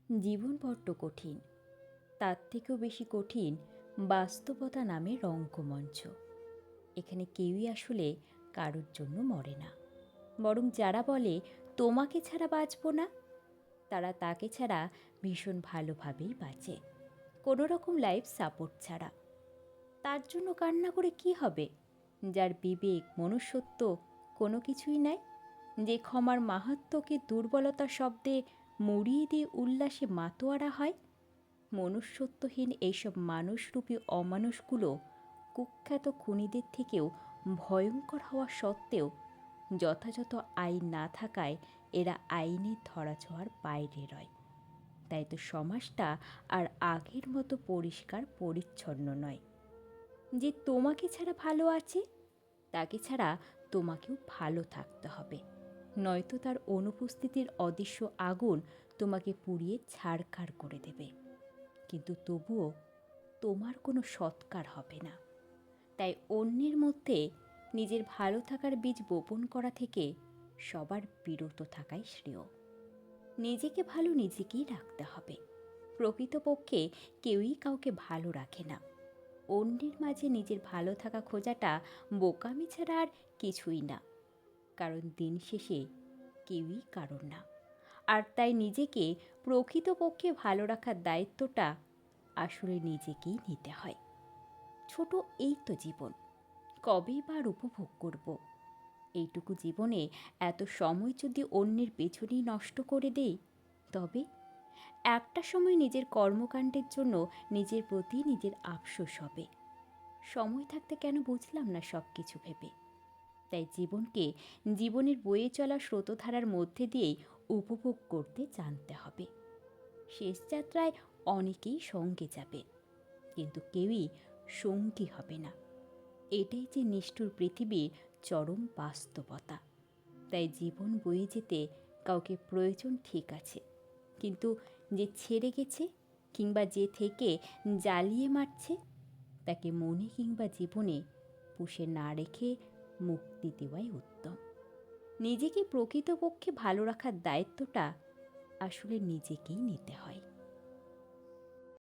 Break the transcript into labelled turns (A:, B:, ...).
A: জীবন বড্ড কঠিন। তার থেকেও বেশি কঠিন বাস্তবতা নামে রঙ্গমঞ্চ। এখানে কেউই আসলে কারোর জন্য মরে না, বরং যারা বলে তোমাকে ছাড়া বাঁচব না, তারা তাকে ছাড়া ভীষণ ভালোভাবেই বাঁচে, কোনো রকম লাইফ সাপোর্ট ছাড়া। তার জন্য কান্না করে কি হবে, যার বিবেক মনুষ্যত্ব কোনো কিছুই নাই, যে ক্ষমার মাহাত্ম্যকে দুর্বলতার শব্দে মুড়িয়ে দিয়ে উল্লাসে মাতোয়ারা হয়। মনুষ্যত্বহীন এইসব মানুষরূপী অমানুষগুলো কুখ্যাত খুনিদের থেকেও ভয়ঙ্কর হওয়া সত্ত্বেও যথাযথ আইন না থাকায় এরা আইনের ধরাছোঁয়ার বাইরে রয়। তাই তো সমাজটা আর আগের মতো পরিষ্কার পরিচ্ছন্ন নয়। যে তোমাকে ছাড়া ভালো আছে, তাকে ছাড়া তোমাকেও ভালো থাকতে হবে, নয়তো তার অনুপস্থিতির অদৃশ্য আগুন তোমাকে পুড়িয়ে ছারখার করে দেবে। কিন্তু তবুও তোমার কোনো সৎকার হবে না। তাই অন্যের মধ্যে নিজের ভালো থাকার বীজ বপন করা থেকে সবার বিরত থাকাই শ্রেয়। নিজেকে ভালো নিজেকেই রাখতে হবে। প্রকৃতপক্ষে কেউই কাউকে ভালো রাখে না। অন্যের মাঝে নিজের ভালো থাকা খোঁজাটা বোকামি ছাড়া আর কিছুই না, কারণ দিন শেষে কেউই কারণ না। আর তাই নিজেকে প্রকৃতপক্ষে ভালো রাখার দায়িত্বটা আসলে নিজেকেই নিতে হয়। ছোট এই তো জীবন, কবেই বা আর উপভোগ করব? এইটুকু জীবনে এত সময় যদি অন্যের পেছনেই নষ্ট করে দেই, তবে একটা সময় নিজের কর্মকাণ্ডের জন্য নিজের প্রতি নিজের আফসোস হবে। সময় থাকতে কেন বুঝলাম না সব কিছু ভেবে। তাই জীবনকে জীবনের বয়ে চলা স্রোতধারার মধ্যে দিয়েই উপভোগ করতে জানতে হবে। শেষ যাত্রায় অনেকেই সঙ্গে যাবে, কিন্তু কেউই সঙ্গী হবে না। এটাই যে নিষ্ঠুর পৃথিবীর চরম বাস্তবতা। তাই জীবন বয়ে যেতে কাউকে প্রয়োজন ঠিক আছে, কিন্তু যে ছেড়ে গেছে কিংবা যে থেকে জ্বালিয়ে মারছে, তাকে মনে কিংবা জীবনে পুষে না রেখে মুক্তি দেওয়াই উত্তম। নিজেকে প্রকৃতপক্ষে ভালো রাখার দায়িত্বটা আসলে নিজেকেই নিতে হয়।